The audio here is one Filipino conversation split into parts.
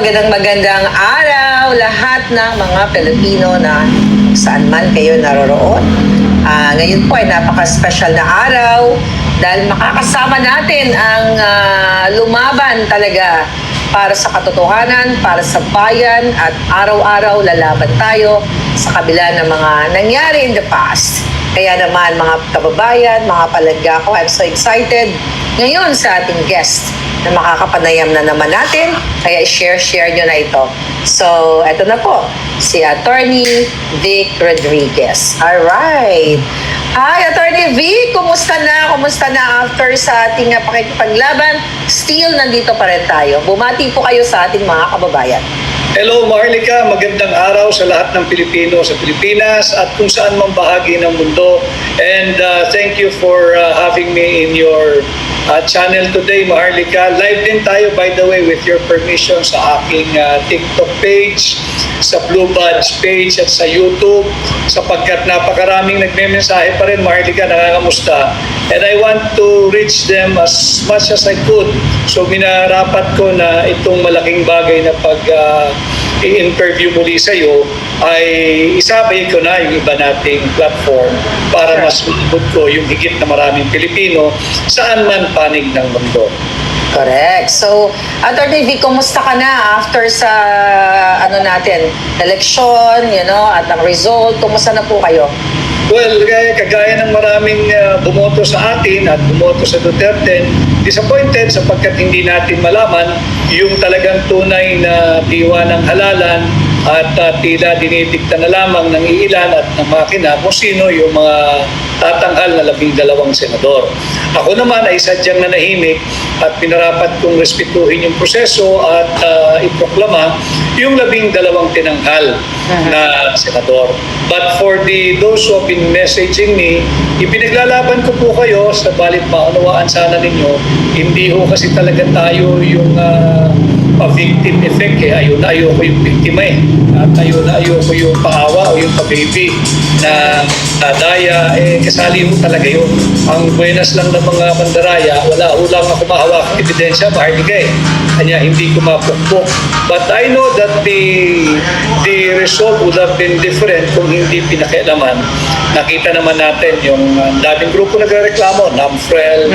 magandang araw lahat ng mga Pilipino na saan man kayo naroroon. Ngayon po ay napaka-special na araw dahil makakasama natin ang lumaban talaga para sa katotohanan, para sa bayan at araw-araw lalaban tayo sa kabila ng mga nangyari in the past. Kaya naman mga kababayan, mga palangga ko, I'm so excited ngayon sa ating guest na makakapanayam na naman natin. Kaya share nyo na ito. So, eto na po, si Attorney Vic Rodriguez. Alright. Hi, Attorney Vic. Kumusta na? Kumusta na after sa ating pakikipaglaban? Still, nandito pa rin tayo. Bumati po kayo sa ating mga kababayan. Hello Maharlika, magandang araw sa lahat ng Pilipino sa Pilipinas at kung saan mang bahagi ng mundo. And thank you for having me in your channel today, Maharlika. Live din tayo, by the way, with your permission sa aking TikTok page, sa Blue Badge page at sa YouTube sapagkat napakaraming nagme-mensahe pa rin, Maharlika, nangangamusta. And I want to reach them as much as I could. So minarapat ko na itong malaking bagay na i-interview muli sa iyo ay isabay ko na yung iba nating platform para mas maabot ko yung higit na maraming Pilipino saan man panig ng mundo. Correct. So, Attorney Vic, kumusta ka na after sa election, at ang result? Kumusta na po kayo? Well, kagaya ng maraming bumoto sa atin at bumoto sa Duterte, disappointed sapagkat hindi natin malaman yung talagang tunay na diwa ng halalan at tila dinidikta na lamang ng iilan at ng makina kung sino yung mga tatanghal na 12 senador. Ako naman ay sadyang nanahimik at pinarapat kong respetuhin yung proseso at iproklama yung 12 tinanghal na senador. But for those who have been messaging me, ipinaglalaban ko po kayo sa balit maunawaan sana ninyo, hindi ho kasi talaga tayo yung victim effect ayoko yung biktima at ayoko yung paawa o yung pa-baby na daya kasali mo talaga yun. Ang buenas lang ng mga mandaraya, wala lang ako mahawak ng ebidensya, Maharlika kanya hindi ko mapukpok. But I know that the result would have been different kung hindi pinakialaman. Nakita naman natin yung daming grupo nagreklamo, NAMFREL,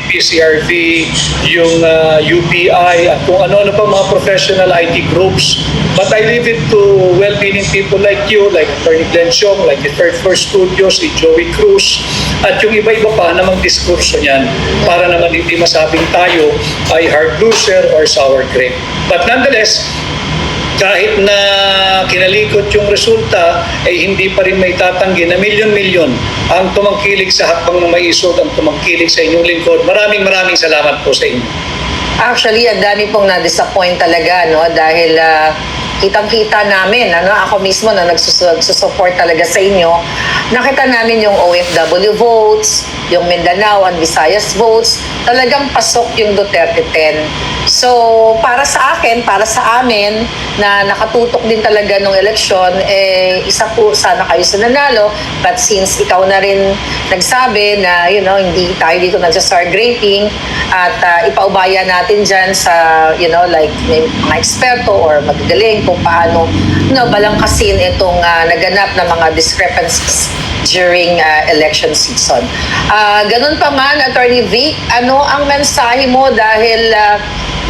PCRV, yung UPI, at kung ano-ano pa mga professional IT groups. But I leave it to well-meaning people like you, like Attorney Glenn Siong, like the Third Floor Studios, si Joey Cruz, at yung iba-iba pa namang diskurso niyan para naman hindi masabing tayo ay hard loser or sour grape. But nonetheless, kahit na kinalikot yung resulta, ay hindi pa rin may tatanggi na milyon-milyon ang tumangkilik sa hakbang ng maisod, ang tumangkilik sa inyong lingkod. Maraming salamat po sa inyo. Actually, ang dami pong na-disappoint talaga, dahil kitang-kita namin, ako mismo na nagsusupport talaga sa inyo, nakita namin yung OFW votes, yung Mindanao and Visayas votes, talagang pasok yung Duterte 10. So, para sa akin, para sa amin, na nakatutok din talaga nung eleksyon, isa po sana kayo sa nanalo, but since ikaw na rin nagsabi na, hindi tayo dito nagsa-star grading, at ipaubaya natin dyan sa, like, may mga eksperto or magagaling kung paano, balangkasin itong naganap na mga discrepancies during election season. Ganun pa man, Attorney Vic, ano ang mensahe mo dahil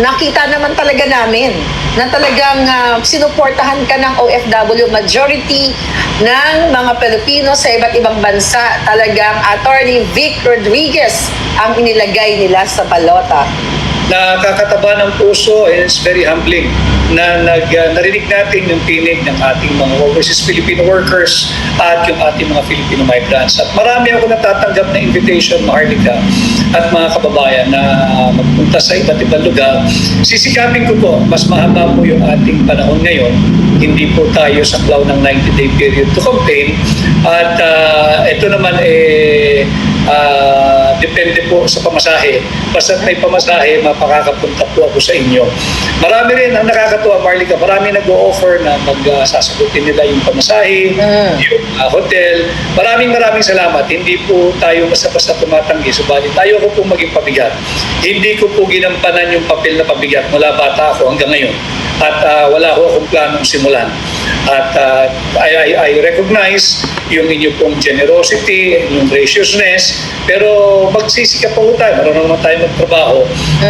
nakita naman talaga namin na talagang sinuportahan ka ng OFW, majority ng mga Pilipino sa iba't ibang bansa, talagang Attorney Vic Rodriguez ang inilagay nila sa balota. Nakakataba ng puso and it's very humbling na narinig natin yung tinig ng ating mga overseas Filipino workers at yung ating mga Filipino migrants. At marami ako natatanggap na invitation, Maharlika, at mga kababayan na magpunta sa iba't ibang lugar. Sisikapin ko po, mas mahaba po yung ating panahon ngayon. Hindi po tayo sa cloud ng 90-day period to campaign. At ito naman depende po sa pamasahe. Basta't may pamasahe, mapakakapunta po ako sa inyo. Marami rin ang nakakatuwa, Maharlika, marami nag-o-offer na magsasagutin nila yung pamasahe, yung hotel. Maraming salamat. Hindi po tayo basta-basta tumatanggi. Subalit tayo ko po maging pabigat. Hindi ko po ginampanan yung papel na pabigat mula bata ako hanggang ngayon. at wala ho akong planong simulan. At I recognize yung inyo pong generosity, yung graciousness, pero magsisikap po tayo, marunong naman tayo magtrabaho.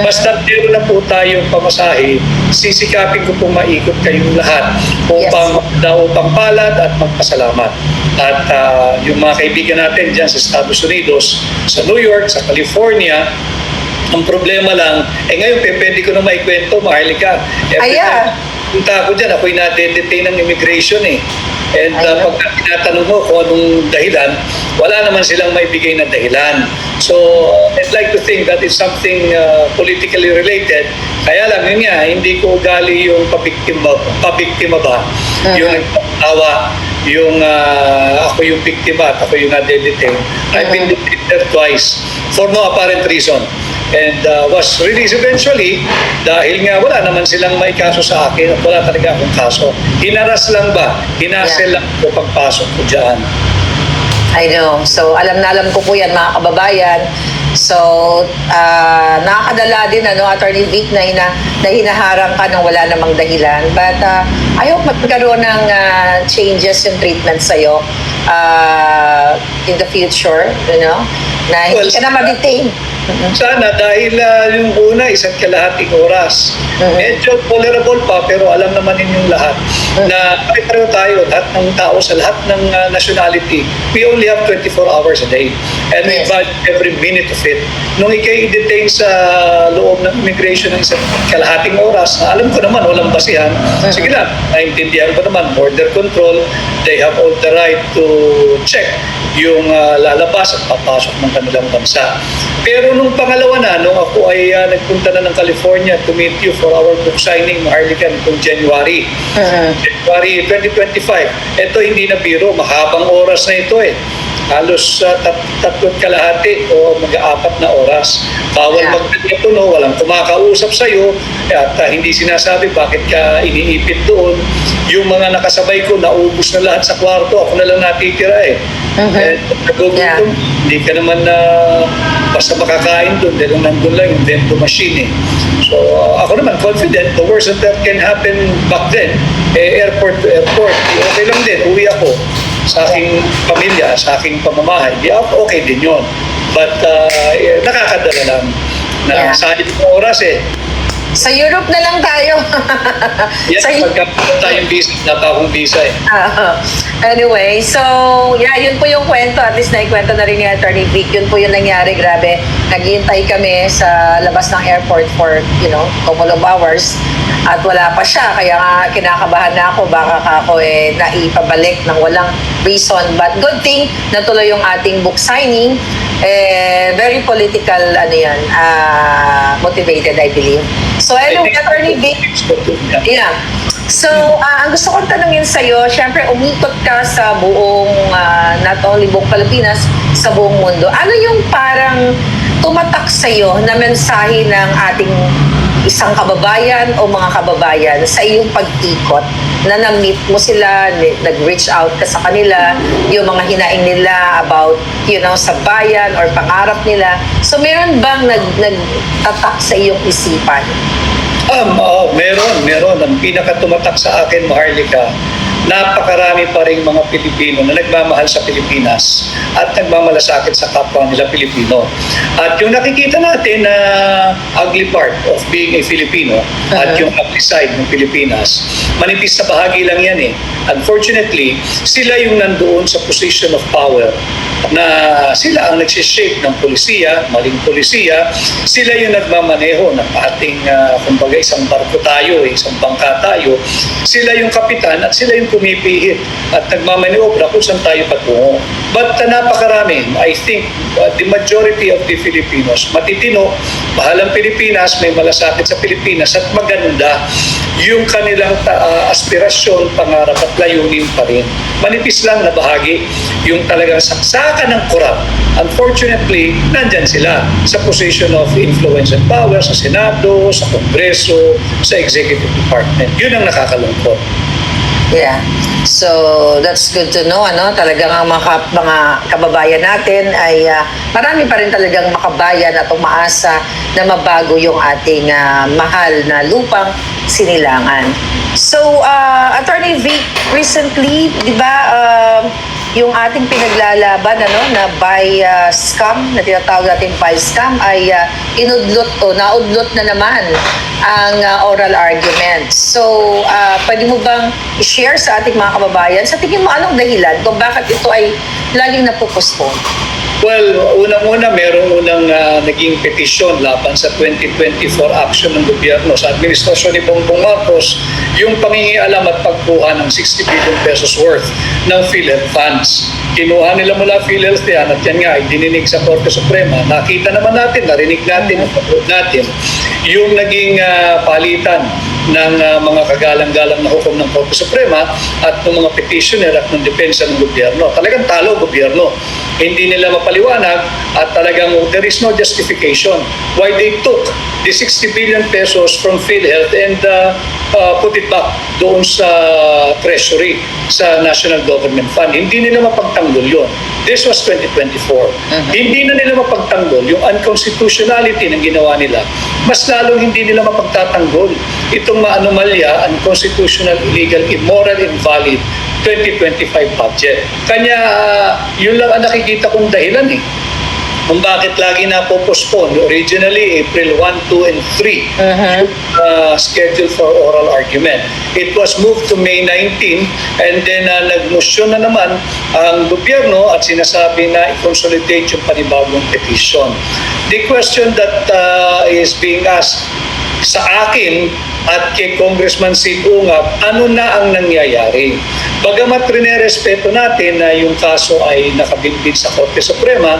Basta meron na po tayong pamasahe, sisikapin ko pong maikot kayong lahat upang palad at magpasalamat. At yung mga kaibigan natin dyan sa Estados Unidos, sa New York, sa California, ang problema lang, ngayon pwede ko na maikwento, Maharlika. Punta ako dyan, ako'y na-detain ng immigration eh. And pag tinatanong mo kung anong dahilan, wala naman silang maibigay na dahilan. So, I'd like to think that it's something politically related. Kaya lang, yun nga, hindi ko ugali yung pabiktima ba. Yung nagpatawa, yung ako yung biktima at ako yung na-detain. I've been detained twice for no apparent reason. And was released eventually dahil nga wala naman silang may kaso sa akin at wala talaga akong kaso. Hinaras lang ba? Hinasel lang ko pagpasok ko dyan. I know. So, alam na alam ko po yan, mga kababayan. So, nakakadala din, Attorney Vic, na hinaharang ka nang wala namang dahilan. But, I hope magkaroon ng changes yung treatment sa'yo in the future, na hindi ka na ma-detain. Sana dahil yung una, 1.5 oras. Medyo tolerable pa pero alam naman ninyong lahat na pareho tayo, lahat ng tao sa lahat ng nationality. We only have 24 hours a day and we value every minute of it. Nung ikay i-detain sa loob ng immigration ng 1.5 oras, alam ko naman walang basihan. Sige lang, naintindihan ko naman, border control, they have all the right to check yung lalabas at papasok ng kanilang bansa. Pero nung pangalawa na, nung ako ay nagpunta na ng California to meet you for our book signing, Maharlika, kung January. January 2025. Ito hindi na biro, mahabang oras na ito eh. Halos 3 kalahati o mag-4 na oras. Bawal magtelepono, walang kumakausap sa'yo, at hindi sinasabi bakit ka iniipit doon. Yung mga nakasabay ko, naubos na lahat sa kwarto, ako na lang natitira eh. Nagugutom, hindi ka naman basta makakain doon dahil nandun lang yung vento machine eh. So ako naman confident, the worst that can happen back then, airport to airport, okay lang din, uwi ako sa aking pamilya, sa aking pamamahay, okay din yun. But nakakadala lang na sayang ng oras eh. Sa Europe na lang tayo. Yes, pagkapunta tayong visa, napa akong visa eh. Anyway, so, yun po yung kwento. At least naikwento na rin ni Attorney Vic. Yun po yung nangyari, grabe. Naghihintay kami sa labas ng airport for, couple of hours. At wala pa siya. Kaya nga, kinakabahan na ako. Baka ako naipabalik ng walang reason. But good thing, natuloy yung ating book signing. Very political, motivated, I believe. So anyway, Attorney Vic, so ang gusto kong tanungin sa'yo, syempre umikot ka sa buong, not only buong Pilipinas, sa buong mundo. Ano yung parang tumatak sa'yo na mensahe ng ating isang kababayan o mga kababayan sa iyong pag-ikot na na-meet mo sila, nag-reach out ka sa kanila, yung mga hinaing nila about, sa bayan or pangarap nila. So meron bang nagtatak sa iyong isipan? Meron. Ang pinakatumatak sa akin, Maharlika, napakarami pa rin mga Pilipino na nagmamahal sa Pilipinas at nagmamalasakit sa kapwa nila Pilipino. At yung nakikita natin na ugly part of being a Filipino at yung ugly side ng Pilipinas, manipis sa bahagi lang yan eh. Unfortunately, sila yung nandoon sa position of power na sila ang nagsishape ng polisiya, maling polisiya, sila yung nagmamaneho ng ating, kumbaga isang barko tayo, isang bangka tayo, sila yung kapitan at sila yung pumipihit at nagmamaniobra kung saan tayo patungo. But napakarami, I think the majority of the Filipinos, matitino, mahal ang Pilipinas, may malasakit sa Pilipinas at maganda yung kanilang aspirasyon, pangarap at layunin pa rin. Manipis lang na bahagi yung talagang saksakan ng korap. Unfortunately, nandyan sila sa position of influence and power sa Senado, sa Kongreso, sa Executive Department. Yun ang nakakalungkot. Yeah. So, that's good to know, ano? Talagang ang mga kababayan natin ay marami pa rin talagang makabayan at umaasa na mabago yung ating mahal na lupang Sinilangan. So, Attorney Vic, recently, di ba, yung ating pinaglalaban na buy scam, na tinatawag natin buy scam, ay naudlot na naman ang oral argument. So, pwede mo bang i-share sa ating mga kababayan, sa tingin mo anong dahilan kung bakit ito ay laging napupuspon? Well, unang-una, merong naging petisyon laban sa 2024 action ng gobyerno sa administrasyon ni Bongbong Marcos, yung pangingialam at pagkuha ng 60 billion pesos worth ng PhilHealth funds. Kinuha nila mula PhilHealth yan at yan nga ay dininig sa Korte Suprema. Nakita naman natin, narinig natin, napanood natin yung naging palitan ng mga kagalang-galang na hukom ng Korte Suprema at ng mga petitioner at ng depensa ng gobyerno. Talagang talo ang gobyerno. Hindi nila mapaliwanag at talagang there is no justification why they took the 60 billion pesos from PhilHealth and put it back doon sa Treasury, sa National Government Fund. Hindi nila mapagtanggol yun. This was 2024. Hindi na nila mapagtanggol yung unconstitutionality ng ginawa nila. Mas lalong hindi nila mapagtatanggol itong maanomalya, unconstitutional, illegal, immoral, invalid 2025 budget. Kanya, yun lang ang nakikita kong dahilan kung bakit lagi na postpone. Originally, April 1, 2, and 3 scheduled for oral argument. It was moved to May 19 and then nagmosyon na naman ang gobyerno at sinasabi na i-consolidate yung panibagong petition. The question that is being asked sa akin at kay Congressman Sid Ungab, ano na ang nangyayari? Bagamat rinerespeto natin na yung kaso ay nakabitbit sa Korte Suprema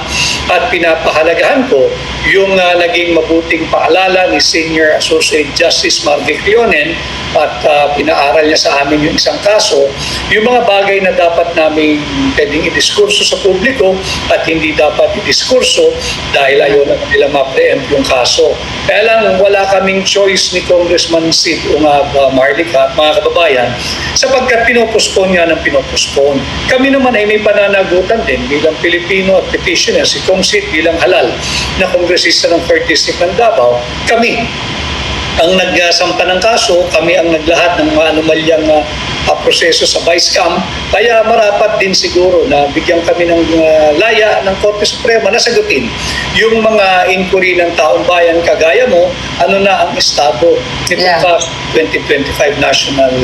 at pinapahalagahan ko yung naging mabuting paalala ni Senior Associate Justice Marvic Leonen at pinaaral niya sa amin yung isang kaso, yung mga bagay na dapat namin pwedeng idiskurso sa publiko at hindi dapat idiskurso dahil ayaw na nila ma-preempt yung kaso. Kaya lang wala kaming choice ni Congressman Sid Ungab, Marlica at mga kababayan sapagkat pinopospon nga ng pinopospon. Kami naman ay may pananagutan din bilang Pilipino at petitioner, si Kong Sid bilang halal na kongresista ng 3rd District ng Davao. Kami ang nagsampa ng kaso, kami ang naglahat ng mga anomalyang proseso sa vice scam. Kaya marapat din siguro na bigyan kami ng laya ng Korte Suprema na sagutin yung mga inquiry ng taong bayan kagaya mo, ano na ang estado nitong 2025 national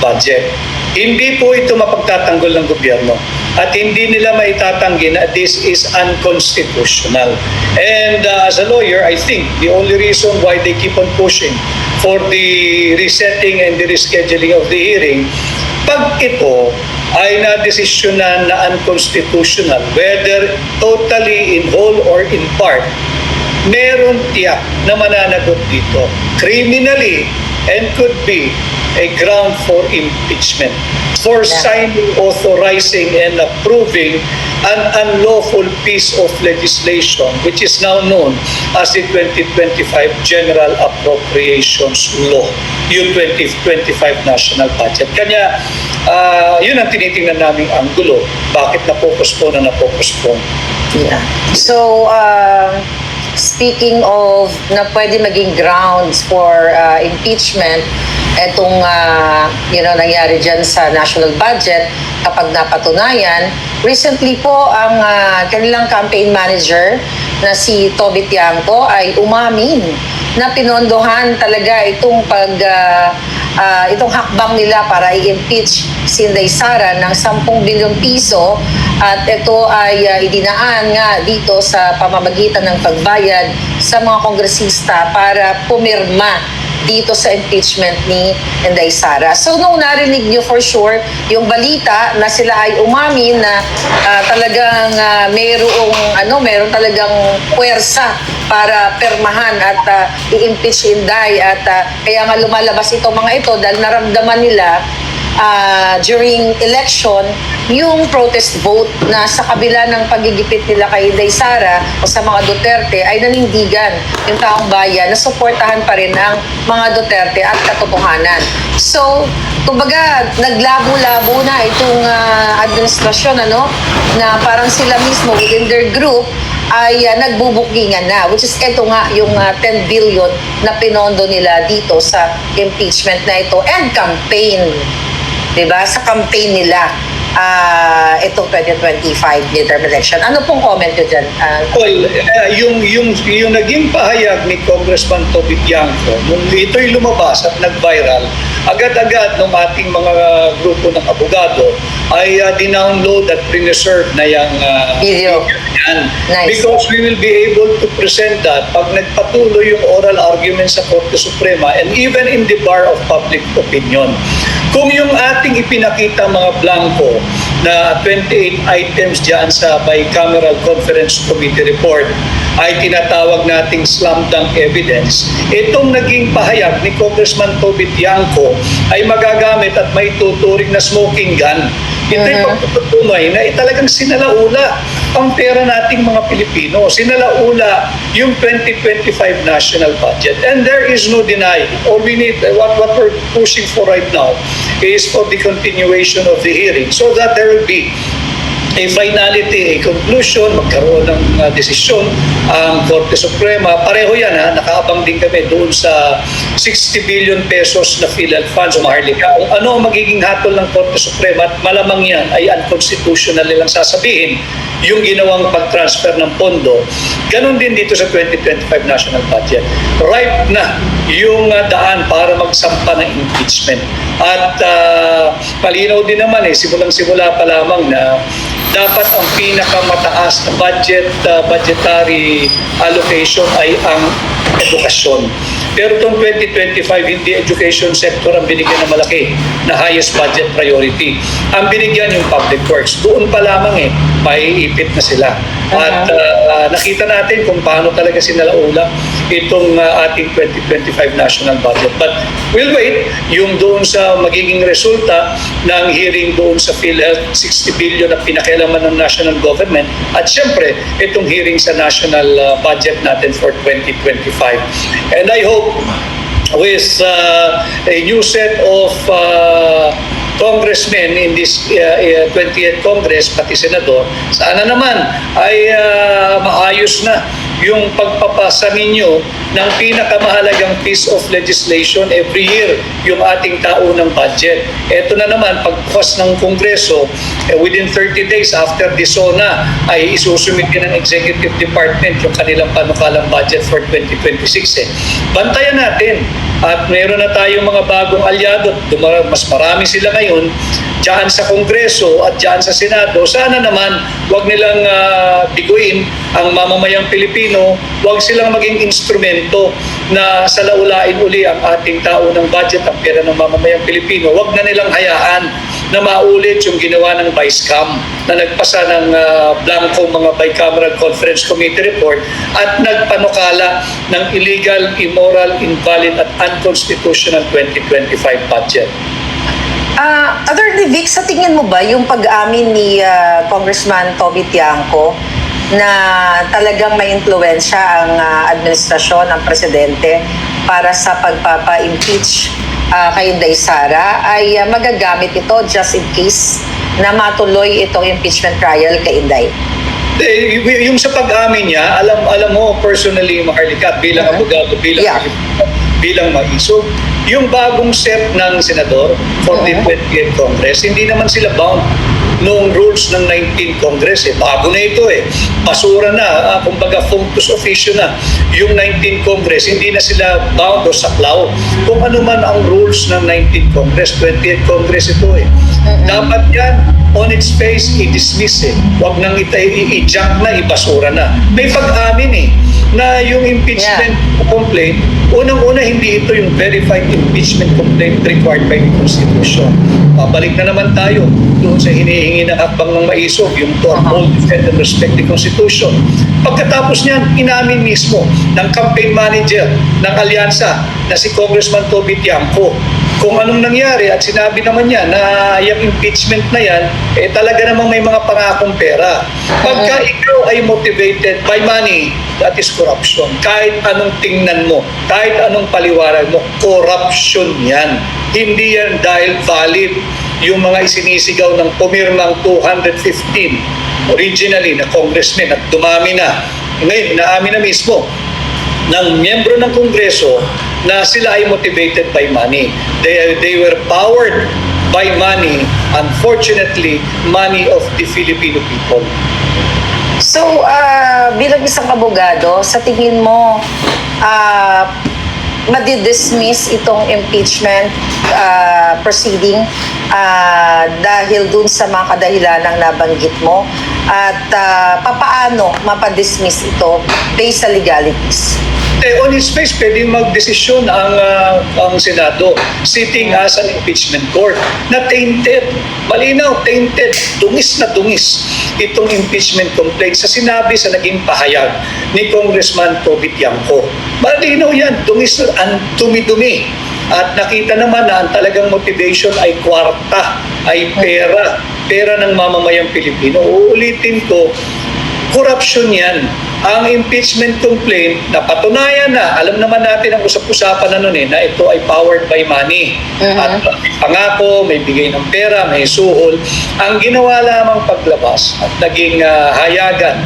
budget. Hindi po ito mapagtatanggol ng gobyerno at hindi nila maitatanggi na this is unconstitutional. And as a lawyer, I think the only reason why they keep on pushing for the resetting and the rescheduling of the hearing, pag ito ay na-desisyonan na unconstitutional, whether totally in whole or in part, meron tiyak na mananagot dito criminally and could be a ground for impeachment for signing, authorizing, and approving an unlawful piece of legislation which is now known as the 2025 General Appropriations Law, yung 2025 National Budget. Kanya, yun ang tinitingnan naming anggulo. Bakit napopospone na napopospone? Yeah. So, speaking of na pwede maging grounds for impeachment, etong nangyari dyan sa national budget kapag napatunayan, recently po ang kanilang campaign manager na si Toby Tiangco ay umamin na pinondohan talaga itong itong hakbang nila para i-impeach si Inday Sara ng 10 bilyong piso at ito ay idinaan nga dito sa pamamagitan ng pagbayad sa mga kongresista para pumirma dito sa impeachment ni Inday Sara. So nung narinig niyo for sure yung balita na sila ay umamin na talagang meron talagang puwersa para permahan at i-impeach Inday at kaya nga lumalabas itong mga ito dahil naramdaman nila during election, yung protest vote na sa kabila ng pagigipit nila kay Inday Sara o sa mga Duterte ay nanindigan yung taong bayan na suportahan pa rin ang mga Duterte at katotohanan. So, kumbaga, naglabo-labo na itong administrasyon, na parang sila mismo within their group ay nagbubukingan na, which is ito nga yung 10 billion na pinondo nila dito sa impeachment na ito and campaign. Diba? Sa campaign nila itong 2025 midterm election. Ano pong comment nyo dyan? Well, yung naging pahayag ni Congressman Toby Bianco, nung ito'y lumabas at nag-viral, agad-agad ng ating mga grupo ng abogado ay dinownload at preserve na yung Video. yan. Nice. Because we will be able to present that pag nagpatuloy yung oral argument sa Korte Suprema and even in the bar of public opinion. Kung yung ating ipinakita mga blanco na 28 items diyan sa Bicameral Conference Committee report ay tinatawag nating slam dunk evidence, itong naging pahayag ni Congressman Toby Bianco ay magagamit at may tuturing na smoking gun. Ito'y pagtutunay na talagang sinalaula ang pera nating mga Pilipino. Sinalaula yung 2025 national budget. And there is no denying. All we need, what we're pushing for right now is for the continuation of the hearing so that there will be a finality, a conclusion, magkaroon ng desisyon ang Korte Suprema. Pareho yan, nakaabang din kami doon sa 60 billion pesos na PhilHealth funds o maharlika. Ano ang magiging hatol ng Korte Suprema at malamang yan ay unconstitutional nilang sasabihin yung ginawang pag-transfer ng pondo. Ganon din dito sa 2025 national budget. Ripe na yung daan para magsampa ng impeachment. At palinaw din naman simulang-simula pa lamang na dapat ang pinakamataas na budgetary allocation ay ang edukasyon. Pero itong 2025, hindi education sector ang binigyan ng malaki na highest budget priority. Ang binigyan yung public works. Doon pa lamang maiipit na sila. At nakita natin kung paano talaga sinalaula itong ating 2025 national budget. But we'll wait yung doon sa magiging resulta ng hearing doon sa PhilHealth, 60 billion na pinakialaman ng national government. At syempre, itong hearing sa national budget natin for 2025. And I hope with a new set of congressmen in this 20th Congress, pati senador, sana naman ay maayos na yung pagpapasa ninyo ng pinakamahalagang piece of legislation every year, yung ating taunang budget. Ito na naman, pagbukas ng Kongreso, within 30 days after DISONA, ay isusumit ng Executive Department yung kanilang panukalang budget for 2026. Bantayan natin. At meron na tayong mga bagong alyado, mas marami sila ngayon, dyan sa Kongreso at dyan sa Senado. Sana naman wag nilang biguin ang mamamayang Pilipino, wag silang maging instrumento na salaulain uli ang ating taunang budget, ang pera ng mamamayang Pilipino. Wag na nilang hayaan na maulit yung ginawa ng Vice-Cam na nagpasa ng blanco mga Bicameral Conference Committee report at nagpanukala ng illegal, immoral, invalid at unconstitutional 2025 budget. Attorney Vic, sa tingin mo ba yung pag-amin ni Congressman Toby Bianco na talagang may impluwensya ang administrasyon ng presidente para sa pagpapa-impeach kay Inday Sara ay magagamit ito just in case na matuloy itong impeachment trial kay Inday? Yung sa pag-amin niya, alam mo personally, Maharlika, bilang abogado, bilang maisog, yung bagong set ng senador for the 20th Congress, hindi naman sila bound noong rules ng 19th Congress. Bago na ito basura na, kumbaga functus officio na yung 19th Congress, hindi na sila bound o saklaw kung ano man ang rules ng 19th Congress. 20th Congress ito dapat yan on its face i-dismiss Huwag nang i-junk na, ibasura na. May pag-amin na yung impeachment complaint, unang-una hindi ito yung verified impeachment complaint required by the Constitution. Balik na naman tayo doon sa hinihingi ng hakbang ng maisog, yung to uphold, defend, and respect the Constitution. Pagkatapos niyan, inamin mismo ng campaign manager ng alyansa na si Congressman Toby Tiangco kung anong nangyari at sinabi naman niya na yung impeachment na yan, talaga namang may mga pangakong pera. Pagka ikaw ay motivated by money, that is corruption. Kahit anong tingnan mo, kahit anong paliwanag mo, corruption yan. Hindi yan dahil valid yung mga isinisigaw ng pumirmang 215 originally na congressmen at dumami na. Ngayon, inaamin na mismo ng miyembro ng Kongreso na sila ay motivated by money. They were powered by money, unfortunately, money of the Filipino people. So, bilang isang abogado, sa tingin mo, madidismiss itong impeachment proceeding dahil dun sa mga kadahilanang nabanggit mo at papaano mapadismiss ito based sa legalities? On its face, pwedeng magdesisyon ang Senado sitting as an impeachment court na tainted, malinaw, tainted, dungis na dungis itong impeachment complaint sa sinabi sa naging pahayag ni Congressman Toby Tiangco. Malinaw yan, dungis na, dumi-dumi. At nakita naman na ang talagang motivation ay kwarta, ay pera ng mamamayang Pilipino. Uulitin ko, corruption yan. Ang impeachment complaint, napatunayan na, alam naman natin ang usap-usapan na nun na ito ay powered by money. At may pangako, may bigay ng pera, may suhol. Ang ginawa lamang paglabas at naging hayagan,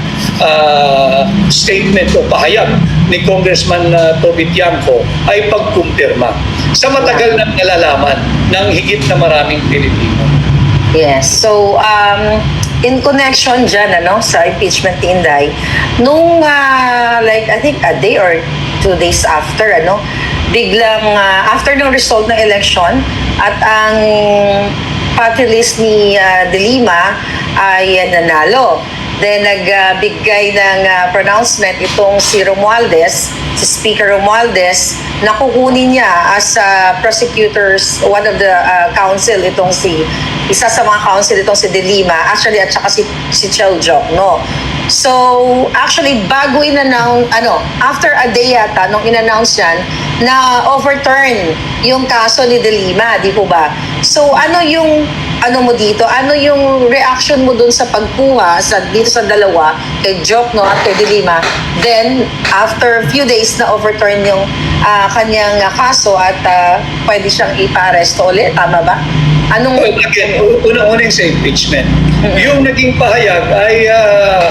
statement o pahayag ni Congressman Toby Tiangco ay pagkumpirma sa matagal na nalalaman ng higit na maraming Pilipino. Yes. So, in connection dyan, sa impeachment ni Inday, nung, like, I think a day or 2 days after, biglang, after ng result ng election, at ang party list ni De Lima ay nanalo. Then, nagbigay ng pronouncement itong si Romualdez, si Speaker Romualdez, na kukunin niya as prosecutors, one of the counsel, isa sa mga counsel itong si De Lima, actually, at saka si Cheljok, no? So, actually, bago after a day yata, nung in-announce yan, na overturn yung kaso ni De Lima, di po ba? So, ano yung mo dito? Ano yung reaction mo dun sa pagkuha dito sa dalawa, kay Jok, no, at kay De Lima? Then, after few days na overturn yung kanyang kaso at pwede siyang ipa-arresto ulit, tama ba? Again, unang-unang sa impeachment. Yung naging pahayag ay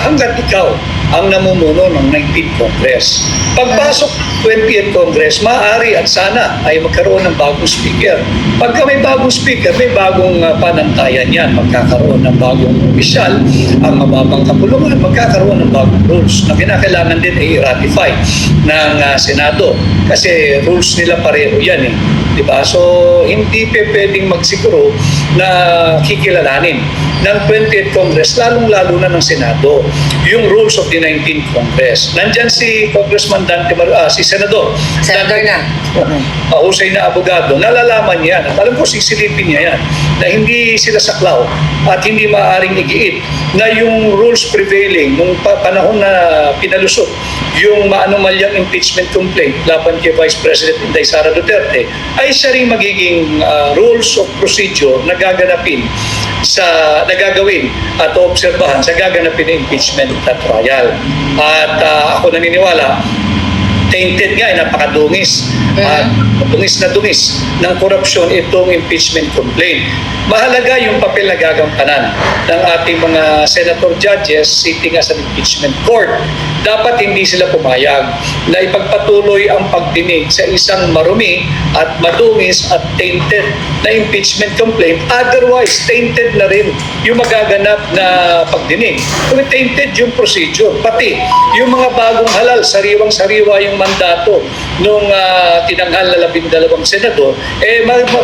hanggat ikaw ang namumuno ng 19th Congress. Pagpasok ng 20th Congress, maaari at sana ay magkaroon ng bagong speaker. Pagka may bagong speaker, may bagong panantayan yan. Magkakaroon ng bagong opisyal, ang mababang kapulungan, magkakaroon ng bagong rules na kinakailangan din ay i-ratify ng Senado. Kasi rules nila pareho yan Diba? So, hindi pwedeng magsiguro na kikilalanin ng 20th Congress, lalong-lalo na ng Senado, yung rules of the 19th Congress. Nandyan si Congressman si Senador na. Mahusay na abogado, nalalaman niya, at alam ko sisilipin niya yan, na hindi sila saklaw at hindi maaaring igiit na yung rules prevailing nung panahon na pinalusot yung maanumalyang impeachment complaint laban kay Vice President Inday Sara Duterte ay siya rin magiging rules of procedure na gagawin at obserbahan sa gaganapin na impeachment at trial. At ako naniniwala, tainted nga, napakadungis. At dungis ng korupsyon itong impeachment complaint. Mahalaga yung papel na gagampanan ng ating mga senator judges sitting as an impeachment court. Dapat hindi sila pumayag na ipagpatuloy ang pagdinig sa isang marumi at madungis at tainted na impeachment complaint. Otherwise, tainted na rin yung magaganap na pagdinig. Kung tainted yung procedure, pati yung mga bagong halal, sariwang-sariwa yung mandato nung tinanghal na 12 senador,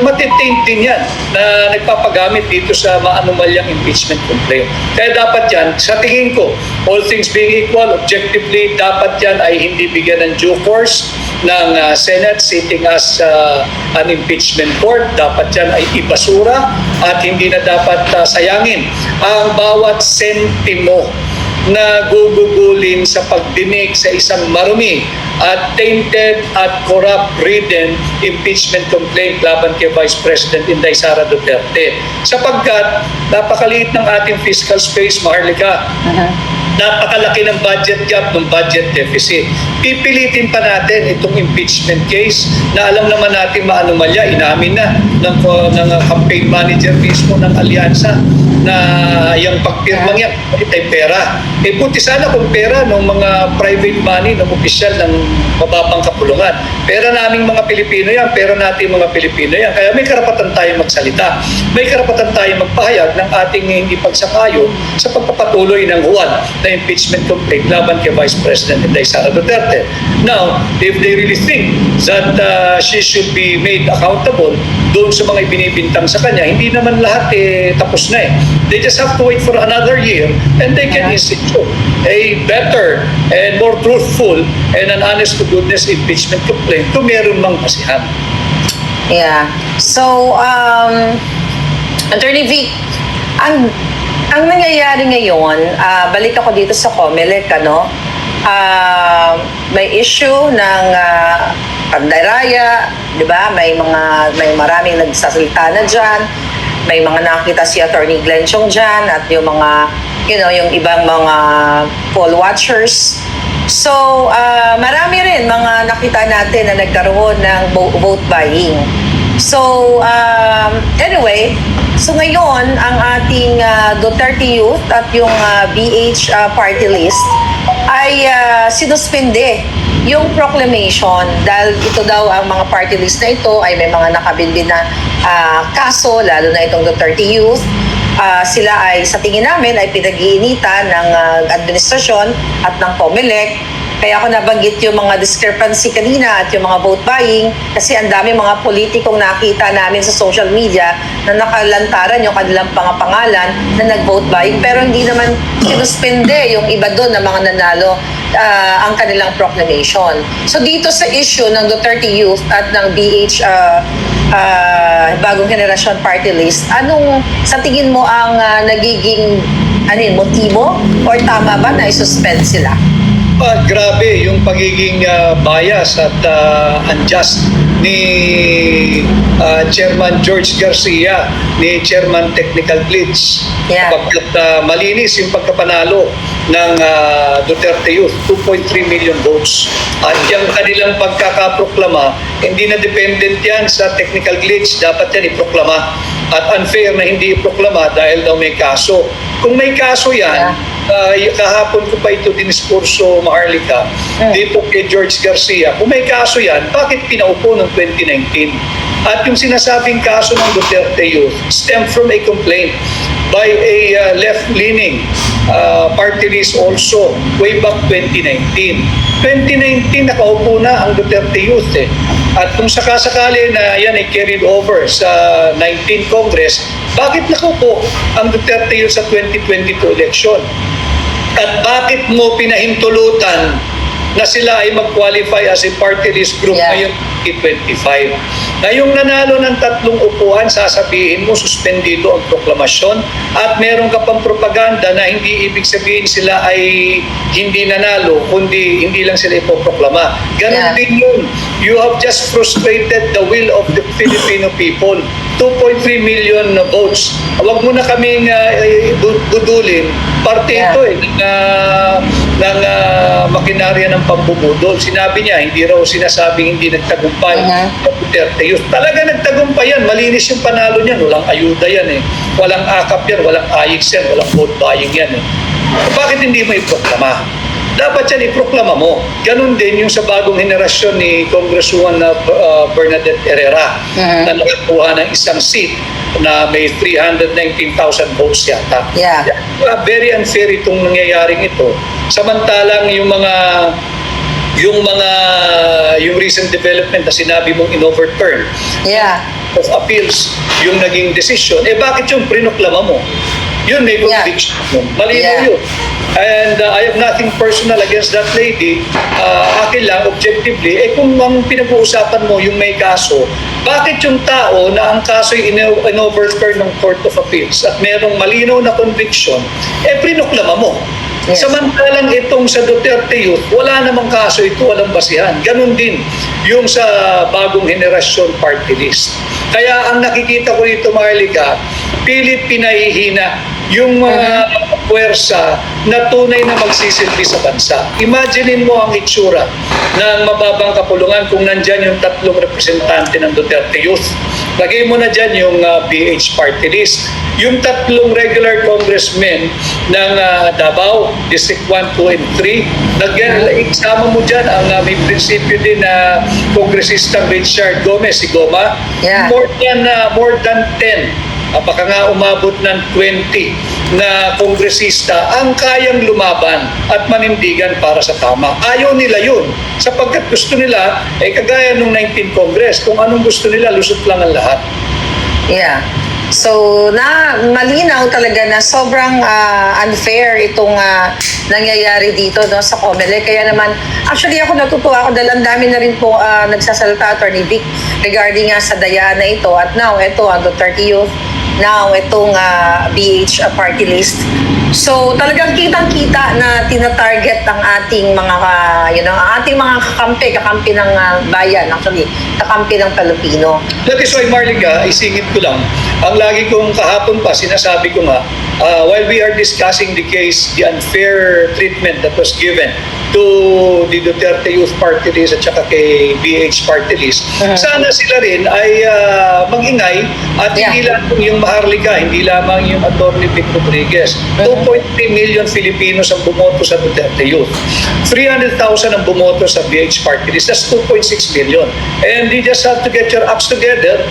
matitain din yan na nagpapagamit dito sa maanumalyang impeachment complaint. Kaya dapat yan, sa tingin ko, all things being equal, objectively, dapat yan ay hindi bigyan ng due course ng Senate sitting as an impeachment court. Dapat yan ay ibasura at hindi na dapat sayangin ang bawat sentimo na gugugulin sa pagdinig sa isang marumi at tainted at corrupt-ridden impeachment complaint laban kay Vice President Inday Sara Duterte. Sapagkat napakaliit ng ating fiscal space, Maharlika. Napakalaki ng budget gap, ng budget deficit. Pipilitin pa natin itong impeachment case na alam naman natin maanumalya, inamin na ng campaign manager mismo ng alyansa na yung pagpirmang yan, ay pera. Buti sana kung pera ng mga private money ng opisyal ng mababang kapulungan. Pera naming mga Pilipino yan, pera natin mga Pilipino yan. Kaya may karapatan tayo magsalita. May karapatan tayo magpahayag ng ating hindi pagsakayo sa pagpapatuloy ng huwad na impeachment complaint laban kay Vice President Inday Sara Duterte. Now, if they really think that she should be made accountable doon sa mga ibinibintang sa kanya, hindi naman lahat tapos na eh. They just have to wait for another year and they can institute a better and more truthful and an honest to goodness impeachment complaint kung meron mang basihan. Yeah. So, Attorney Vic, ang nangyayari ngayon, balik ako dito sa COMELEC, ano? May issue ng pandaraya, di ba? May maraming nagsasalita na dyan. May mga nakita si Attorney Glenn Chong dyan at yung mga, yung ibang mga poll watchers. So, marami rin mga nakita natin na nagkaroon ng vote buying. So, anyway, so ngayon, ang ating Duterte Youth at yung BH party list ay sinuspende yung proclamation dahil ito daw ang mga party list na ito ay may mga nakabinbin na kaso, lalo na itong Duterte Youth. Sila ay sa tingin namin ay pinag-iinitan ng administrasyon at ng COMELEC. Kaya ako nabanggit yung mga discrepancy kanina at yung mga vote buying kasi ang dami mga politikong nakita namin sa social media na nakalantaran yung kanilang pangalan na nag-vote buying pero hindi naman sinuspende yung iba doon na mga nanalo ang kanilang proclamation. So dito sa issue ng Duterte Youth at ng BH Bagong Henerasyon Party List, anong sa tingin mo ang nagiging motibo or tama ba na i-suspend sila? Grabe yung pagiging bias at unjust ni Chairman George Garcia, ni Chairman Technical Glitch. Yeah. Pagkat malinis yung pagkapanalo ng Duterte Youth, 2.3 million votes. At yung kanilang pagkakaproklama, hindi na dependent yan sa technical glitch, dapat yan iproklama. At unfair na hindi iproklama dahil daw may kaso. Kung may kaso yan, kahapon ko pa ito diniskurso, Maharlika, dito kay George Garcia, kung may kaso yan, bakit pinaupo ng 2019? At yung sinasabing kaso ng Duterte Youth stem from a complaint by a left-leaning party list also way back 2019. 2019 nakaupo na ang Duterte Youth eh. At kung sakasakali na yan ay carried over sa 19 Congress, bakit nakaupo ang Duterte Youth sa 2022 election? At bakit mo pinahintulutan na sila ay mag-qualify as a party list group ngayong 2025? Ngayong nanalo ng 3 upuan, sasabihin mo suspendido ang proklamasyon at meron ka pang propaganda na hindi ibig sabihin sila ay hindi nanalo, kundi hindi lang sila ipoproklama. Ganon din yun. You have just frustrated the will of the Filipino people. 2.3 million votes. Huwag mo na kaming budulin. Parte ito ng makinarya ng pambubudol. Sinabi niya, hindi raw sinasabing hindi nagtagumpay ang Duterte Youth. Talaga nagtagumpay yan. Malinis yung panalo niyan. Walang ayuda yan eh. Walang akap yan, walang ayix yan, walang vote buying yan eh. Bakit hindi mo iproklama? Dapat yan iproklama mo. Ganun din yung sa bagong henerasyon ni Congresswoman Bernadette Herrera na nakakuha ng isang seat na may 319,000 votes yata. Yeah. Very unfair itong nangyayaring ito. Samantalang yung recent development na sinabi mong in-overturn of appeals, yung naging decision, bakit yung prinoklama mo? Yun may conviction. Malinaw yun. And I have nothing personal against that lady. Akin lang, objectively, kung ang pinag-uusapan mo yung may kaso, bakit yung tao na ang kaso ay in-overturn ng Court of Appeals at merong malinaw na conviction, prinoklama mo? Yes. Samantalang itong sa Duterte Youth, wala namang kaso ito, walang basihan. Ganon din yung sa bagong henerasyon party list. Kaya ang nakikita ko dito, Marlica, pilit pinahihina yung mga puwersa na tunay na magsisilbi sa bansa. Imaginein mo ang itsura ng mababang kapulungan kung nandyan yung tatlong representante ng Duterte Youth. Lagay mo na dyan yung PH party list. Yung tatlong regular congressmen ng Davao, District 1, 2, and 3. Isama mo dyan ang may prinsipyo din na kongresista Richard Gomez, si Goma. Yeah. More than 10. Baka nga umabot ng 20 na kongresista ang kayang lumaban at manindigan para sa tama. Ayaw nila yun. Sapagkat gusto nila, kagaya nung 19 Congress, kung anong gusto nila, lusot lang ang lahat. Yeah. So, malinaw talaga na sobrang unfair itong nangyayari dito no, sa COMELEC. Kaya naman, actually ako natutuwa ako dahil ang dami na rin po nagsasalita, Attorney Vic, regarding nga sa dayaan na ito. At now, ito, ang Duterte Youth, now, itong BH party list. So, talagang kitang-kita na tinatarget ang ating mga, ang ating mga kakampi ng bayan, actually, kakampi ng Pilipino. That is why, Marlica, isingit ko lang, ang lagi kong kahapon pa, sinasabi ko nga, while we are discussing the case, the unfair treatment that was given to the Duterte Youth Party List at saka kay BH Party List, sana sila rin ay mag-ingay at hindi lang yung Maharlika, hindi lamang yung Atty. Vic Rodriguez. 2.3 million Filipinos ang bumoto sa Duterte Youth. 300,000 ang bumoto sa BH Party List. That's 2.6 million. And you just have to get your acts together.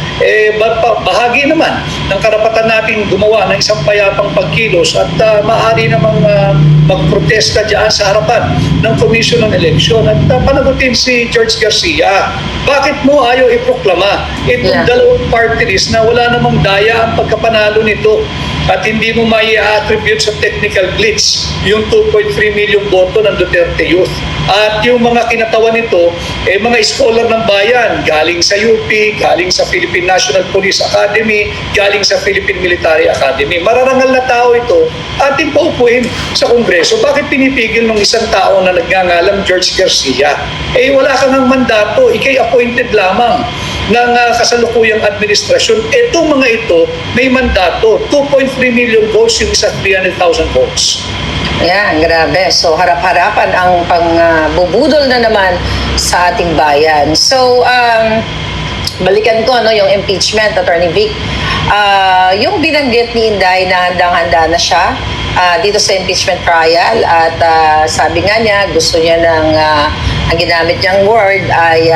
Bahagi naman ng karapatan natin gumawa ng isang payapang pagkilos at maaari namang magprotesta dyan sa harapan ng Commission on Election at panagutin si George Garcia. Bakit mo ayaw iproklama itong dalawang party list na wala namang daya ang pagkapanalo nito at hindi mo mai-attribute sa technical glitch yung 2.3 million boto ng Duterte Youth. At yung mga kinatawan nito, mga scholar ng bayan, galing sa UP, galing sa Philippine National Police Academy, galing sa Philippine Military Academy. Mararangal na tao ito, ating paupuin sa Kongreso. Bakit pinipigil ng isang tao na nagngangalang George Garcia? Wala kang ng mandato, ikay appointed lamang ng kasalukuyang administrasyon. Itong mga ito, may mandato. 2.3 million votes, yung isa 300,000 votes. Yan, grabe. So, harap-harapan ang pangbubudol na naman sa ating bayan. So, balikan ko yung impeachment, Attorney Vic. Yung binanggit ni Inday na handang-handa na siya dito sa impeachment trial at sabi nga niya, gusto niya ang ginamit niyang word ay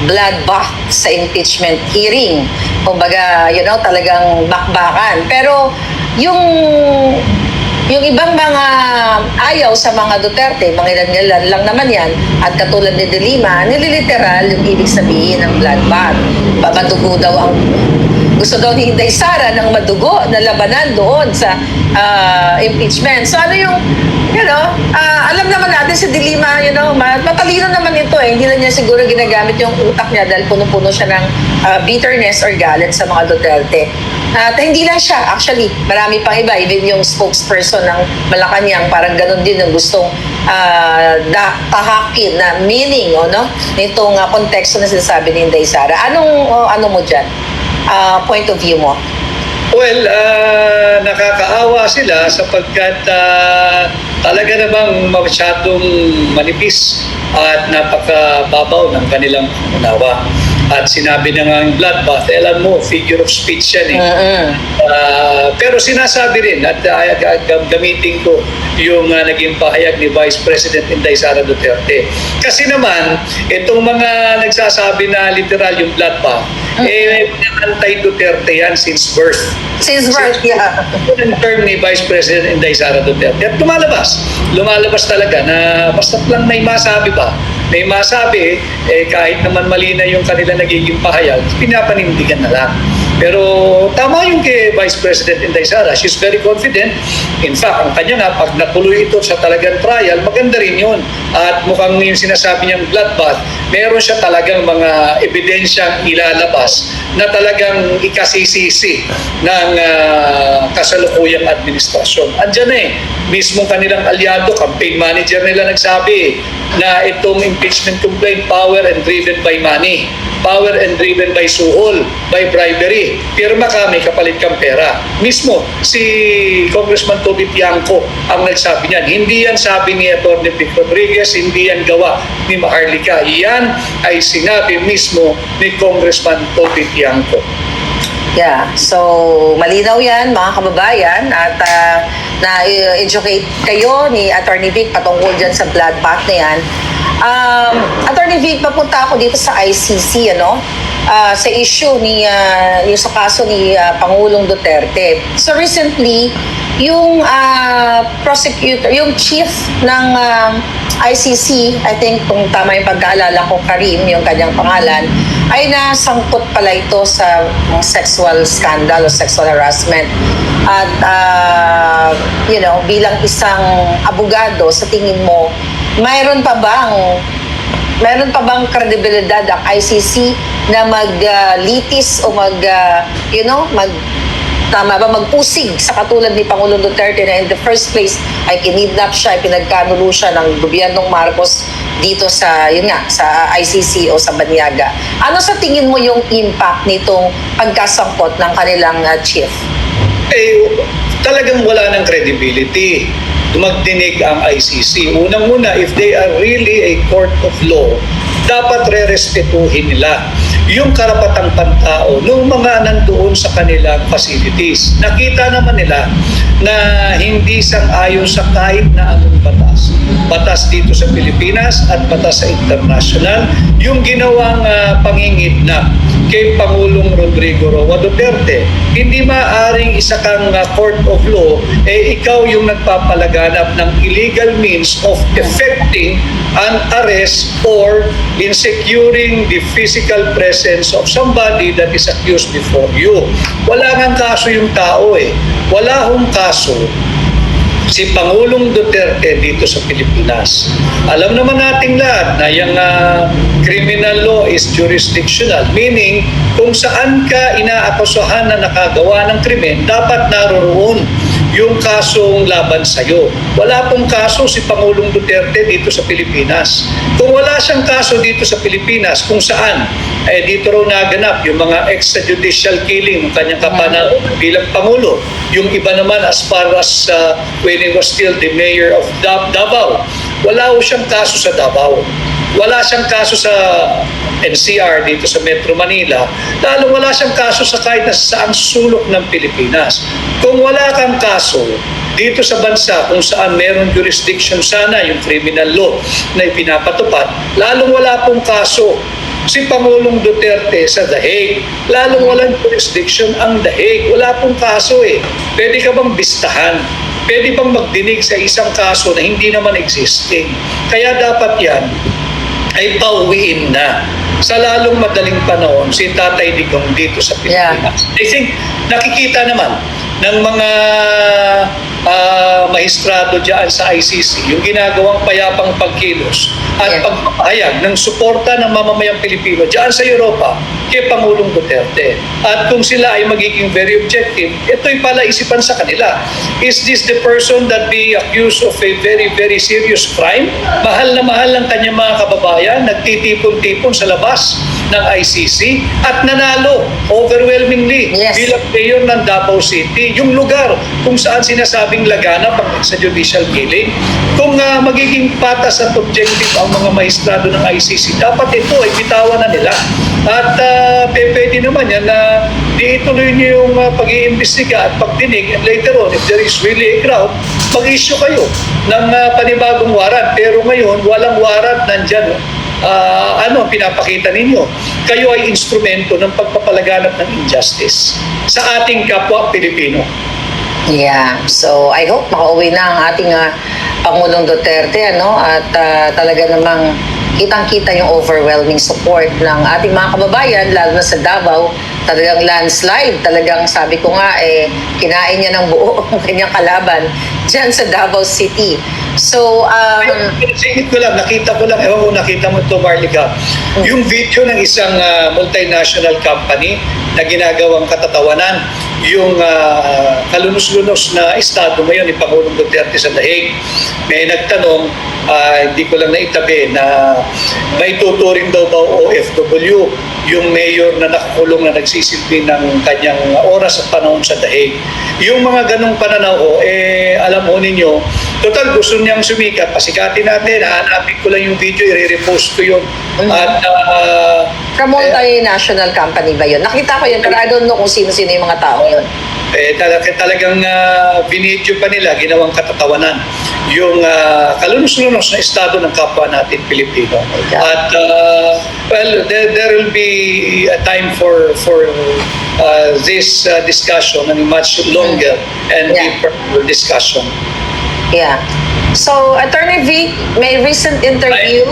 bloodbath sa impeachment hearing. Kumbaga, talagang bakbakan. Pero yung ibang mga ayaw sa mga Duterte, mga ilan lang naman yan, at katulad ni De Lima, nililiteral yung ibig sabihin ng bloodbath. Madugo daw gusto daw ni Inday Sara ng madugo na labanan doon sa impeachment. So ano yung, alam naman natin si De Lima, matalino naman ito Hindi lang niya siguro ginagamit yung utak niya dahil puno-puno siya ng bitterness or galit sa mga Duterte. At hindi lang siya, actually, marami pang iba, even yung spokesperson ng Malacanang, parang ganun din ang gustong tahakin na meaning, nitong konteksto na sinasabi ni Inday Sara. Ano mo dyan? Point of view mo? Well, nakakaawa sila sapagkat talaga namang masyadong manipis at napakababaw ng kanilang unawa. At sinabi na nga yung bloodbath, alam mo, figure of speech yan pero sinasabi rin at gamitin ko yung naging pahayag ni Vice President Inday Sara Duterte. Kasi naman, itong mga nagsasabi na literal yung bloodbath, anti-Duterte yan since birth. Since birth, yeah. Yung term ni Vice President Inday Sara Duterte. At lumalabas talaga na basta lang may masabi ba, may masabi, kahit naman mali na yung kanila nagiging pahayag, pinapanindigan na lang. Pero tama yung kay Vice President Inday Sara. She's very confident. In fact, ang kanya nga, pag natuloy ito sa talagang trial, maganda rin yun. At mukhang yung sinasabi niyang bloodbath, meron siya talagang mga ebidensyang ilalabas na talagang ikasisisi ng kasalukuyang administrasyon. Andiyan mismo kanilang aliado, campaign manager nila nagsabi na itong impeachment complaint power and driven by money, power and driven by suhol, by bribery. Pirma ka, may kapalit kang pera. Mismo, si Congressman Toby Tiangco ang nagsabi niyan. Hindi yan sabi ni Atty. Vic Rodriguez, hindi yan gawa ni Maharlika. Yan ay sinabi mismo ni Congressman Toby Tiangco. Yeah, so malinaw yan mga kababayan at na-educate kayo ni Atty. Vic patungkol dyan sa bloodbath na yan. Atty. Vic, papunta ako dito sa ICC, sa issue ni yung sa kaso ni Pangulong Duterte. So recently, yung prosecutor, yung chief ng ICC, I think kung tama yung pagkaalala ko, Karim, yung kanyang pangalan, ay nasangkot pala ito sa sexual scandal o sexual harassment. At, bilang isang abogado, sa tingin mo, mayroon pa bang kredibilidad ang ICC na maglitis o magpusig sa katulad ni Pangulong Duterte na in the first place ay kinidnap siya, ay pinagkanulo siya ng gobyernong Marcos dito sa ICC o sa Banyaga. Ano sa tingin mo yung impact nitong pagkasangkot ng kanilang chief? Talagang wala ng credibility magdinig ang ICC. Unang-una, if they are really a court of law, dapat re-respetuhin nila yung karapatang pantao ng mga nandoon sa kanilang facilities. Nakita naman nila na hindi sang-ayon sa kahit na anong batas. Batas dito sa Pilipinas at batas sa international. Yung ginawang pangingidnap kay Pangulong Rodrigo Roa Duterte, hindi maaaring isa kang court of law, ikaw yung nagpapalaganap ng illegal means of effecting an arrest or in securing the physical presence of somebody that is accused before you. Wala ngang kaso yung tao Wala hong kaso si Pangulong Duterte dito sa Pilipinas. Alam naman nating lahat na yung criminal law is jurisdictional, meaning kung saan ka inaakusahan na nakagawa ng krimen, dapat naroroon yung kasong laban sa'yo. Wala pong kaso si Pangulong Duterte dito sa Pilipinas. Kung wala siyang kaso dito sa Pilipinas, kung saan, dito raw naganap yung mga extrajudicial killing ng kanyang kapanahon bilang Pangulo. Yung iba naman as far as when he was still the mayor of Davao, wala siyang kaso sa Davao. Wala siyang kaso sa NCR dito sa Metro Manila, lalo wala siyang kaso sa kahit na saang sulok ng Pilipinas. Kung wala kang kaso dito sa bansa kung saan meron jurisdiction sana yung criminal law na ipinapatupad, lalong wala pong kaso si Pangulong Duterte sa The Hague. Lalong walang jurisdiction ang The Hague. Wala pong kaso Pwede ka bang bistahan? Pwede bang magdinig sa isang kaso na hindi naman existing? Kaya dapat yan ay pauwiin na sa lalong madaling panahon si Tatay Digong dito sa Pilipinas. I think nakikita naman ng mga mahistrado dyan sa ICC yung ginagawang payapang pagkilos at pagpapahayag ng suporta ng mamamayang Pilipino dyan sa Europa kay Pangulong Duterte. At kung sila ay magiging very objective, ito'y pala isipan sa kanila. Is this the person that be accused of a very, very serious crime? Mahal na mahal ng kanyang mga kababayan, nagtitipon-tipon sa labas ng ICC at nanalo overwhelmingly bilang mayor ng Davao City, yung lugar kung saan sinasabing laganap ang extrajudicial killing. Kung magiging patas at objective ang mga maestrado ng ICC, dapat ito ay bitawan na nila. At pwede naman yan na ituloy niyo yung pag-iimbestiga at pagdinig, and later on, if there is really a crowd, mag-issue kayo ng panibagong warrant. Pero ngayon, walang warrant nandyan. Ano pinapakita ninyo? Kayo ay instrumento ng pagpapalaganap ng injustice sa ating kapwa Pilipino. Yeah, so I hope makauwi na ang ating Pangulong Duterte, at talaga namang kitang-kita yung overwhelming support ng ating mga kababayan, lalo na sa Davao. Talagang landslide. Talagang sabi ko nga, kinain niya ng buo ang kanyang kalaban dyan sa Davao City. So, Singit ko lang, nakita ko lang, ewan ko nakita mo ito, Marlica, yung video ng isang multinational company na ginagawang katatawanan, yung kalunos-lunos na estado ngayon ni Pangulong Duterte sa Daig. May nagtanong, hindi ko lang naitabi, na may tuturing daw ba OFW yung mayor na nakakulong na nagsisilbi ng kanyang oras at panahon sa Daig. Yung mga ganong pananaw, alam mo ninyo, total gusto niyang sumikat, pasikatin natin, hanapin ko lang yung video, i-repost ko yun. At from multinational company ba yun? Nakita ko yun, pero I don't know kung sino-sino yung mga taong yun. Talagang binidyo pa nila, ginawang katatawanan yung kalunos-lunos na estado ng kapwa natin Pilipino. At well, there will be a time for this discussion, and much longer and deeper discussion. Yeah. So, Attorney Vic, may recent interview.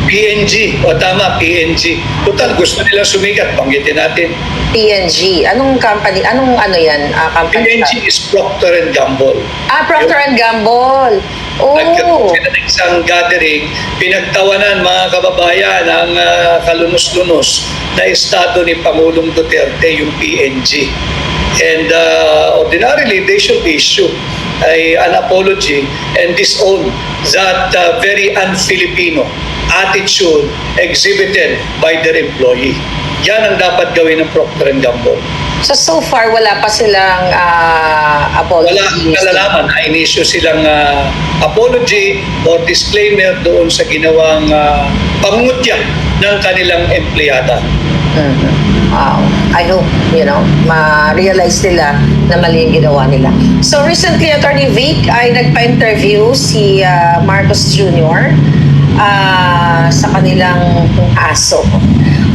PNG, o tama, PNG. Total, gusto nila sumikat, banggitin natin. PNG. Anong company? Anong ano yan? Company PNG is Procter and Gamble. Procter and Gamble. Oh. Nagkaroon sila ng isang gathering, pinagtawanan mga kababayan ang kalunos-lunos na estado ni Pangulong Duterte, yung PNG. And ordinarily, they should issue an apology and disown that very un-Filipino attitude exhibited by their employee. Yan ang dapat gawin ng Procter and Gamble. So far, wala pa silang apology. Wala akong nalalaman na in-issue silang apology or disclaimer doon sa ginawang pangungutya ng kanilang empleyada. I hope, ma-realize nila na mali yung ginawa nila. So recently, Attorney Vic, ay nagpa-interview si Marcos Jr. Sa kanilang aso.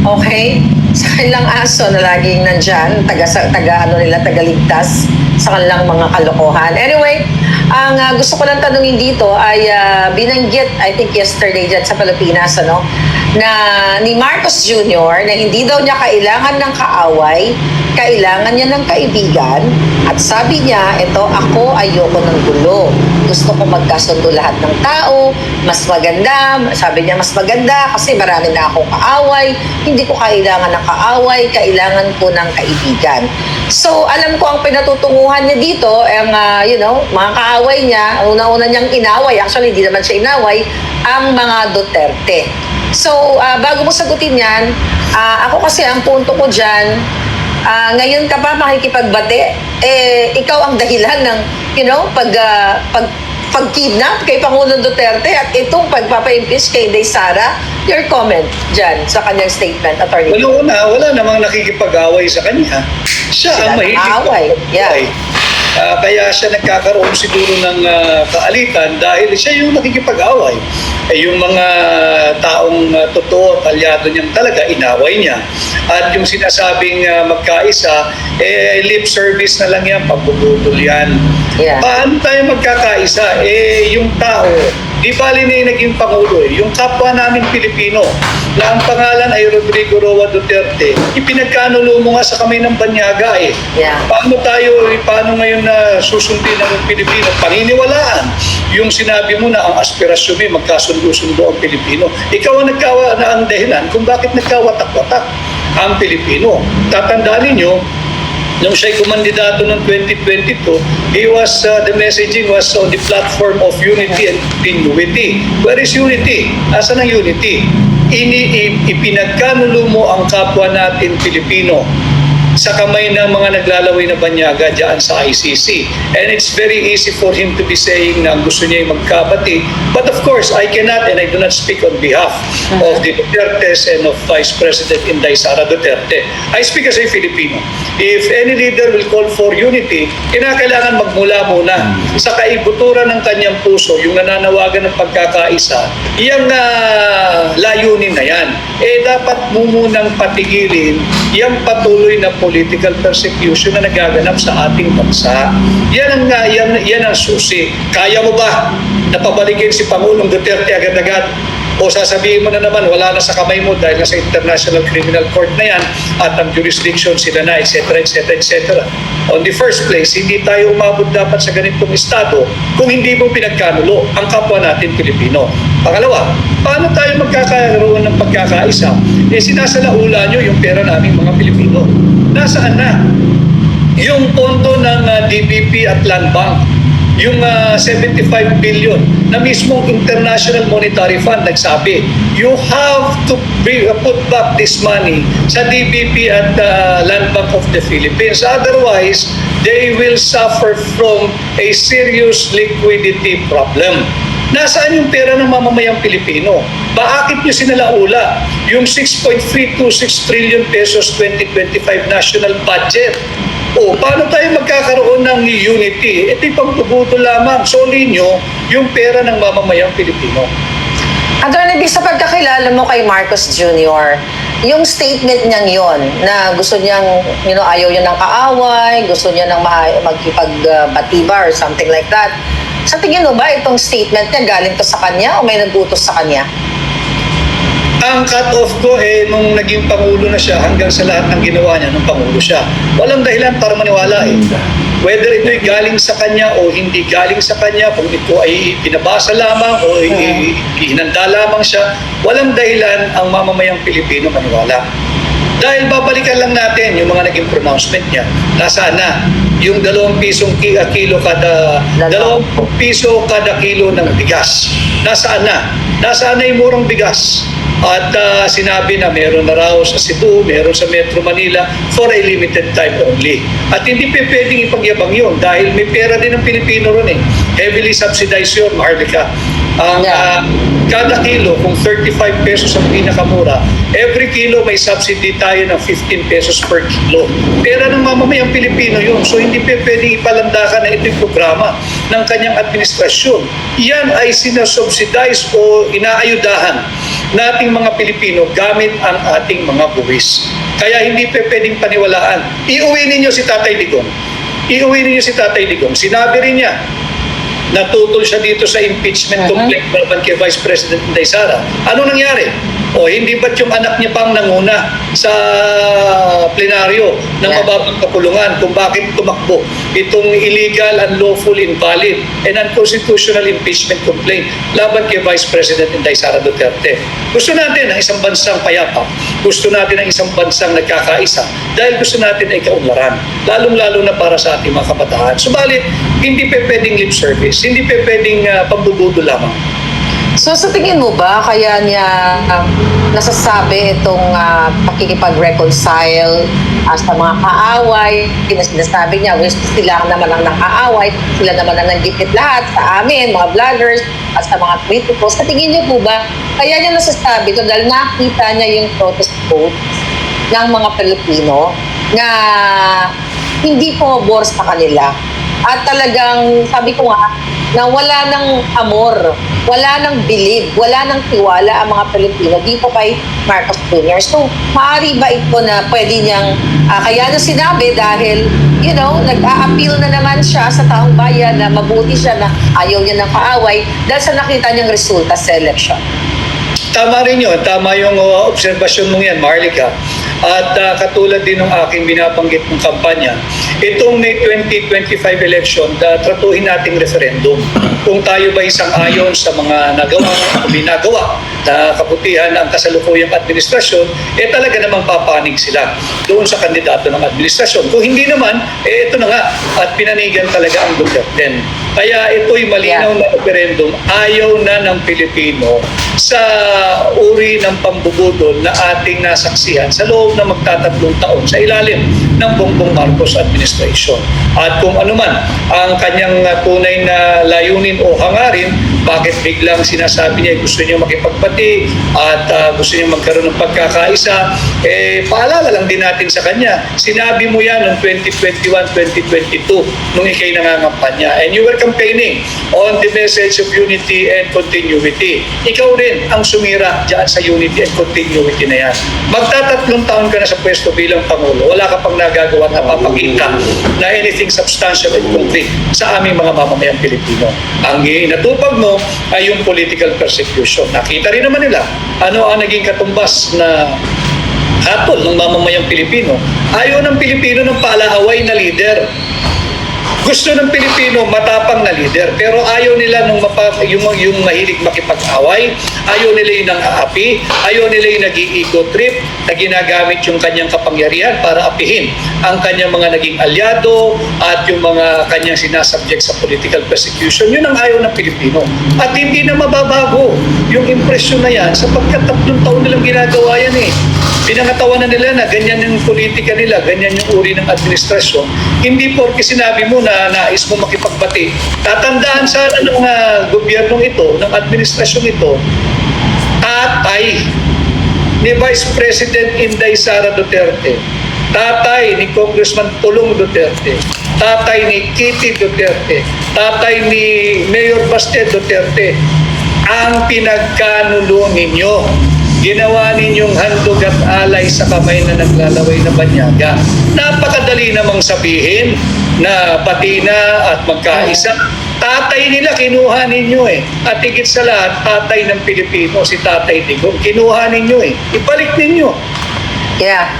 Okay? Sa kanilang aso na laging nandyan, tagaligtas sa kanilang mga kalokohan. Anyway, ang gusto ko lang tanungin dito ay binanggit, I think yesterday dyan sa Pilipinas, na ni Marcos Jr. na hindi daw niya kailangan ng kaaway, kailangan niya ng kaibigan. At sabi niya, ako ayoko ng gulo. Gusto ko magkasundo lahat ng tao, mas maganda. Sabi niya, mas maganda kasi marami na akong kaaway. Hindi ko kailangan ng kaaway, kailangan ko ng kaibigan. So, alam ko ang pinatutunguhan niya dito, mga kaaway niya, una-una niyang inaway, actually, hindi naman siya inaway, ang mga Duterte. So, bago mo sagutin yan, ako kasi ang punto ko dyan, ngayon ka pa makikipagbate, ikaw ang dahilan ng, pag-kidnap kay Pangulong Duterte at itong pagpapa-impeach kay Inday Sara. Your comment dyan sa kanyang statement, Attorney. Wala namang nakikipag-away sa kanya. Siya ang mahilig away. Yeah. Kaya siya nagkakaroon siguro ng kaalitan dahil siya yung nakikipag-away. Yung mga taong totoo at alyado niyang talaga, inaway niya. At yung sinasabing magkaisa, lip service na lang yan, pagbubudol yan. Yeah. Paano tayo magkakaisa? Yung tao, di bali na yung naging Pangulo yung kapwa namin Pilipino na ang pangalan ay Rodrigo Roa Duterte, ipinagkanulo mo nga sa kamay ng banyaga Yeah. Paano ngayon na susundin ng Pilipino? Paniniwalaan yung sinabi mo na ang aspirasyon mo magkasundo-sundo ang Pilipino. Ikaw ang ang dahilan kung bakit nagkawatak-watak ang Pilipino. Tatandaan ninyo, nung siya'y kumandidato ng 2022, the messaging was on the platform of unity and continuity. Where is unity? Asan ang unity? Ipinagkanulo mo ang kapwa natin Pilipino sa kamay ng mga naglalaway na banyaga dyan sa ICC. And it's very easy for him to be saying na gusto niya yung magkabati. But of course, I cannot and I do not speak on behalf of the Dutertes and of Vice President Inday Sara Duterte. I speak as a Filipino. If any leader will call for unity, kinakailangan magmula muna sa kaibuturan ng kanyang puso, yung nananawagan ng pagkakaisa, yung layunin na yan. Dapat mo munang patigilin yung patuloy na political persecution na nagaganap sa ating bansa. Yan ang susi. Kaya mo ba na pabalikin si Pangulong Duterte agad-agad? O sasabihin mo na naman, wala na sa kamay mo dahil nasa International Criminal Court na yan at ang jurisdiction sila na, etc., etc., etc. On the first place, hindi tayo umabot dapat sa ganitong estado kung hindi mo pinagkanulo ang kapwa natin Pilipino. Pangalawa, paano tayo magkakaroon ng pagkakaisa? Sinasalaula nyo yung pera naming mga Pilipino. Nasaan na? Yung pondo ng DBP at Land Bank, yung 75 billion na mismong International Monetary Fund nagsabi, you have to put back this money sa DBP at Land Bank of the Philippines. Otherwise, they will suffer from a serious liquidity problem. Nasaan yung pera ng mamamayang Pilipino? Bakit nyo sinalaula yung 6.326 trillion pesos 2025 national budget? O, paano tayo magkakaroon ng unity? Ito'y pangtubuto lamang. Soli nyo yung pera ng mamamayang Pilipino. Attorney Vic, sa pagkakilala mo kay Marcos Jr., yung statement niyang yon na gusto niyang, ayaw niya ng kaaway, gusto niya ng magkipagbatiba or something like that. Sa tingin mo ba itong statement niya galing to sa kanya o may nag-utos sa kanya? Ang cut-off ko nung naging Pangulo na siya hanggang sa lahat ng ginawa niya nung Pangulo siya. Walang dahilan para maniwala Whether ito'y galing sa kanya o hindi galing sa kanya, kung ito ay pinabasa lamang o hinanda lamang siya, walang dahilan ang mamamayang Pilipino maniwala. Dahil babalikan lang natin yung mga naging pronouncement niya. Nasaan na? Yung 2 pisong kilo kada 2 piso kada kilo ng bigas. Nasaan na? Nasaan na yung murang bigas? At sinabi na meron na raw sa Cebu, meron sa Metro Manila for a limited time only. At hindi pwedeng ipagyabang yun dahil may pera din ng Pilipino ron Heavily subsidized yun, Marlica. Ang kada kilo, kung 35 pesos ang pinakamura, every kilo may subsidy tayo ng 15 pesos per kilo. Pera ng mamamayang Pilipino yun. So hindi pwedeng ipalandakan na ito'y programa ng kanyang administrasyon. Yan ay sinasubsidize o inaayudahan nating mga Pilipino gamit ang ating mga buwis. Kaya hindi pwedeng paniwalaan. Iuwi ninyo si Tatay Digong. Sinabi rin niya, natutol siya dito sa impeachment complaint laban kay Vice President Inday Sara. Ano nangyari? O hindi ba't yung anak niya pang nanguna sa plenaryo ng mababang kapulungan kung bakit tumakbo itong illegal, unlawful, invalid, and unconstitutional impeachment complaint laban kay Vice President Inday Sara Duterte. Gusto natin ang isang bansang payapa. Gusto natin ang isang bansang nagkakaisa dahil gusto natin ay kaunlaran. Lalong-lalo na para sa ating mga kabataan. Subalit, hindi pwedeng lip service. Hindi pwedeng pambubudo lamang. So sa tingin mo ba kaya niya nasasabi itong pakikipag-reconcile sa mga kaaway? Sinasabi niya, sila naman ang nakaaway, sila naman ang nagipit lahat sa amin, mga vloggers, at sa mga kritikos. Sa tingin niyo po ba, kaya niya nasasabi ito dahil nakita niya yung protest votes ng mga Pilipino na hindi pumabor sa kanila. At talagang, sabi ko nga, na wala ng amor, wala ng believe, wala ng tiwala ang mga Pilipino dito kay Marcos Jr. So, maaari ba ito na pwede niyang, kaya na sinabi dahil, nag-a-appeal na naman siya sa taong bayan na mabuti siya na ayaw niya ng kaaway dahil sa nakita niyang resulta sa election. Tama rin yun. Tama yung obserbasyon mong yan, Marlica. At katulad din ng aking binabanggit ng kampanya, itong May 2025 election, tratuhin nating referendum. Kung tayo ba isang ayon sa mga binagawa na kabutihan ng kasalukuyang administrasyon, talaga namang papanig sila doon sa kandidato ng administrasyon. Kung hindi naman, ito na nga, at pinanigan talaga ang Duterte. Kaya ito'y malinaw na referendum, ayaw na ng Pilipino sa uri ng pambubudol na ating nasaksihan sa loob na magtatatlong taon sa ilalim ng Bongbong Marcos administration. At kung ano man ang kanyang tunay na layunin o hangarin, bakit biglang sinasabi niya gusto niya makipagbati at gusto niya magkaroon ng pagkakaisa, paalala lang din natin sa kanya, sinabi mo yan noong 2021-2022 nung ikay nangangampanya and you were campaigning on the message of unity and continuity. Ikaw rin ang sumira dyan sa unity and continuity na yan. Magtatatlong taon ka na sa pwesto bilang Pangulo, wala ka pang nagagawa na papakita na anything substantial and concrete sa aming mga mamamayang Pilipino. Ang inatupag mo Pilipino ay yung political persecution. Nakita rin naman nila ano ang naging katumbas na hatol ng mamamayang Pilipino. Ayaw ng Pilipino ng palaaway na leader. Gusto ng Pilipino matapang na leader, pero ayaw nila yung mahilig makipag-away, ayaw nila yung nang-aapi, ayaw nila yung nag-ego trip na ginagamit yung kanyang kapangyarihan para apihin ang kanyang mga naging alyado at yung mga kanyang sinasubject sa political persecution. Yun ang ayaw ng Pilipino. At hindi na mababago yung impresyon na yan sapagkat 3 taon nilang ginagawa yan eh. Pinangatawanan nila na ganyan yung politika nila, ganyan yung uri ng administrasyon. Hindi porke sinabi mo na nais mo makipagbati. Tatandaan sana ng gobyernong ito, ng administrasyong ito, tatay ni Vice President Inday Sara Duterte, tatay ni Congressman Tulong Duterte, tatay ni Kitty Duterte, tatay ni Mayor Baste Duterte, ang pinagkanulo ninyo. Ginawa ninyong handog at alay sa kamay na naglalaway na banyaga. Napakadali namang sabihin na pati na at magkaisa. Tatay nila kinuha ninyo eh. At higit sa lahat, tatay ng Pilipino, si Tatay Digong, kinuha ninyo eh. Ibalik ninyo. Yeah.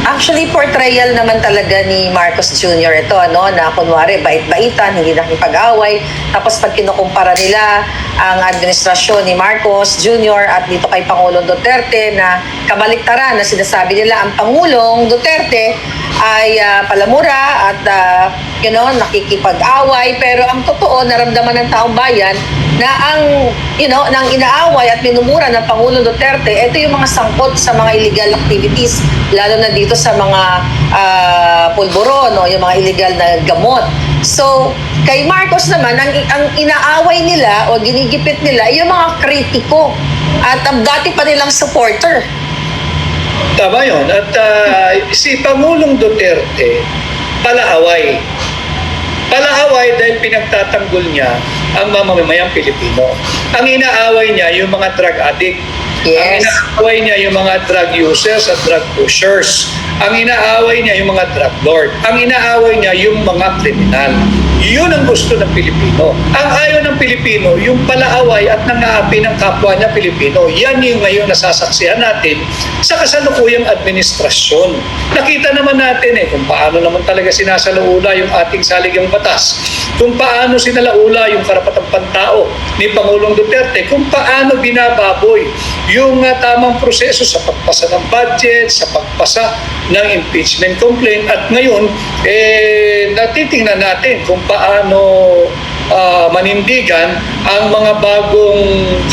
Actually, portrayal naman talaga ni Marcos Jr. ito, ano, na kunwari, bait-baitan, hindi nakipag-away. Tapos pag kinukumpara nila ang administrasyon ni Marcos Jr. at dito kay Pangulong Duterte na kabaliktaran na sinasabi nila ang Pangulong Duterte ay palamura at nakikipag-away. Pero ang totoo, naramdaman ng taong bayan na ang nang inaaway at minumura ng Pangulong Duterte, ito yung mga sangkot sa mga illegal activities, lalo na dito sa mga pulburon o yung mga illegal na gamot. So, kay Marcos naman, ang inaaway nila o ginigipit nila yung mga kritiko at ang dati pa nilang supporter. Tama yun. At si Pangulong Duterte, palaaway. Palaaway dahil pinagtatanggol niya ang mamamayang Pilipino. Ang inaaway niya yung mga drug addict. Yes. Ang inaaway niya yung mga drug users at drug pushers. Ang inaaway niya yung mga drug lord. Ang inaaway niya yung mga kriminal. Yun ang gusto ng Pilipino. Ang ayaw ng Pilipino, yung palaaway at nangaapi ng kapwa niya Pilipino. Yan yung ngayon nasasaksihan natin sa kasalukuyang administrasyon. Nakita naman natin kung paano naman talaga sinasalaula yung ating saligang batas. Kung paano sinalaula yung karapatang pantao ni Pangulong Duterte. Kung paano binababoy yung tamang proseso sa pagpasa ng budget, sa pagpasa ng impeachment complaint. At ngayon, natitingnan natin kung paano manindigan ang mga bagong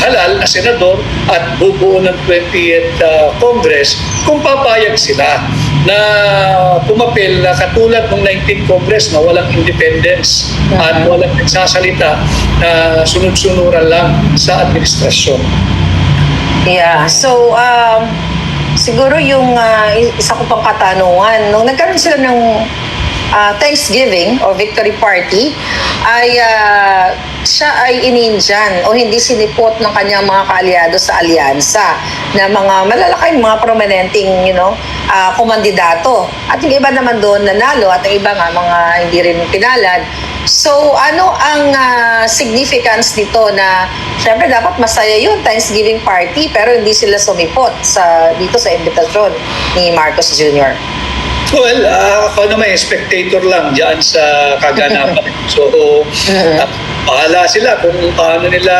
halal na senador at bubuo ng 20th Congress kung papayag sila na pumapil na katulad ng 19th Congress na walang independence at walang nagsasalita na sunod-sunuran lang sa administrasyon. Yeah. So, siguro yung isa ko pang katanungan, nung nagkaroon sila ng Thanksgiving o victory party, ay siya ay ininjan o hindi sinipot ng kanyang mga kaalyado sa alyansa na mga malalaking mga prominenteng kumandidato. At yung iba naman doon nanalo at yung iba nga mga hindi rin pinalad. So, ano ang significance nito na syempre dapat masaya yun, Thanksgiving party, pero hindi sila sumipot dito sa imbitasyon ni Marcos Jr.? Well, ako naman spectator lang dyan sa kaganapan. So, bahala sila kung paano nila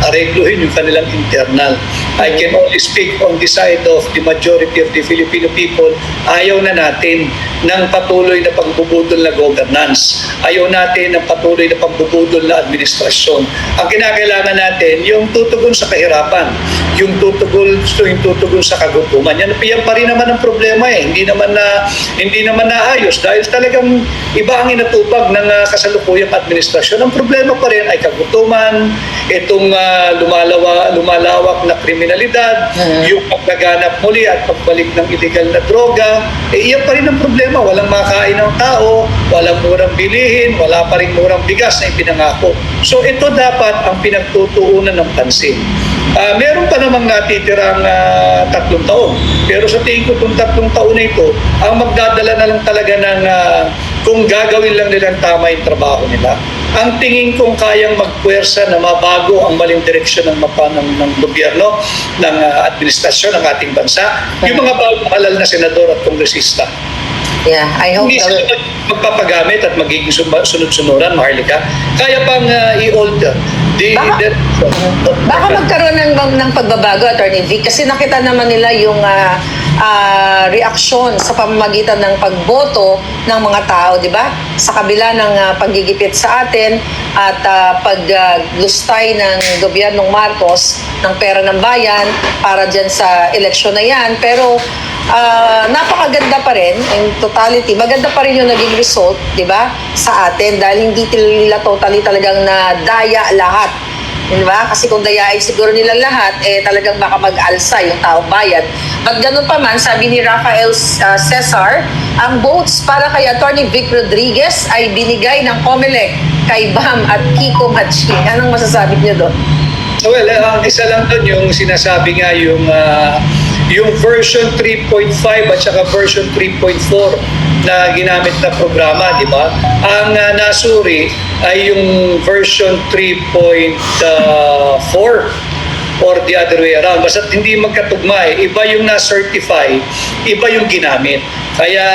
aregluhin yung kanilang internal. I can only speak on the side of the majority of the Filipino people. Ayaw na natin ng patuloy na pagbubudol na governance. Ayaw natin ng patuloy na pagbubudol na administrasyon. Ang kinakailangan natin, yung tutugon sa kahirapan, yung tutugon sa kagutuman. Yan pa rin naman ang problema Hindi naman naayos dahil talagang iba ang inatupag ng kasalukuyang administrasyon. Ang problema pa rin ay kagutuman, itong lumalawak na kriminalidad, yung pagkaganap muli at pagbalik ng illegal na droga. Iyan pa rin ang problema. Walang makain ng tao, walang murang bilihin, wala pa rin murang bigas na ipinangako. So ito dapat ang pinagtutuunan ng pansin. Meron pa namang natitirang 3 taon. Pero sa tingin ko itong 3 taon na ito, ang magdadala na lang talaga ng kung gagawin lang nilang tama yung trabaho nila. Ang tingin kong kayang magpuwersa na mabago ang maling direksyon ng gobyerno, ng administrasyon ng ating bansa, yung mga bagong halal na senador at kongresista. Yeah, I hope Hindi sila magpapagamit at magiging sunod-sunuran, Maharlika. Kaya pang i-alter. Baka magkaroon ng pagbabago, Attorney Vic, kasi nakita naman nila yung reaksyon sa pamamagitan ng pagboto ng mga tao, di ba? Sa kabila ng paggigipit sa atin at paglustay ng gobyernong Marcos ng pera ng bayan para dyan sa eleksyon na yan. Pero napakaganda pa rin in totality. Maganda pa rin yung naging result, di ba, sa atin dahil hindi nila totally talagang nadaya lahat. Di ba? Kasi kung dayain siguro nila lahat, talagang baka mag-alsa yung taong bayan. But ganun pa man, sabi ni Rafael Cesar, ang votes para kay Attorney Vic Rodriguez ay binigay ng COMELEC kay Bam at Kiko Machi. Anong masasabi niyo doon? Well, ang isa lang doon yung sinasabi nga yung version 3.5 at saka version 3.4 na ginamit na programa, di ba? Ang nasuri ay yung version 3.4 or the other way around. Basta hindi magkatugma eh. Iba yung na-certify, iba yung ginamit. Kaya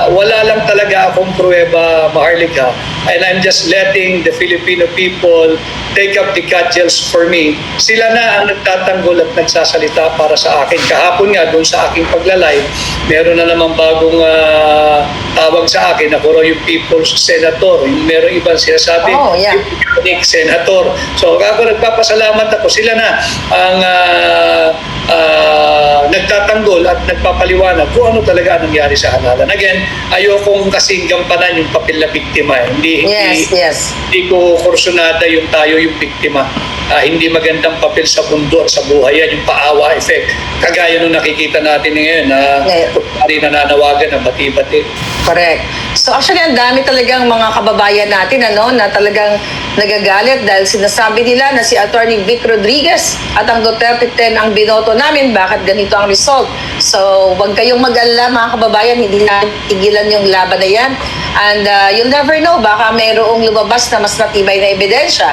wala lang talaga akong pruweba, Maharlika. And I'm just letting the Filipino people take up the cudgels for me. Sila na ang nagtatanggol at nagsasalita para sa akin. Kahapon nga doon sa aking paglalay, meron na namang bagong tawag sa akin. Ako raw yung People's Senator. Meron ibang sinasabi, yung unique Senator. So ako nagpapasalamat ako. Sila na ang nagtatanggol at nagpapaliwanag kung ano talaga ang nangyari sa halalan. Again, ayokong kasing gampanan yung papel na biktima. Hindi ko kursunada yung tayo yung biktima. Hindi magandang papel sa mundo at sa buhay yan, yung paawa effect. Kagaya nung nakikita natin ngayon na nananawagan ng bati-bati. Correct. So actually, ang dami talagang mga kababayan natin na talagang nagagalit dahil sinasabi nila na si Attorney Vic Rodriguez at ang Duterte 10 ang binoto namin, bakit ganito ang result. So huwag kayong mag-alala mga kababayan, hindi natin tigilan yung laban na yan. And you'll never know, baka mayroong lumabas na mas matibay na ebidensya.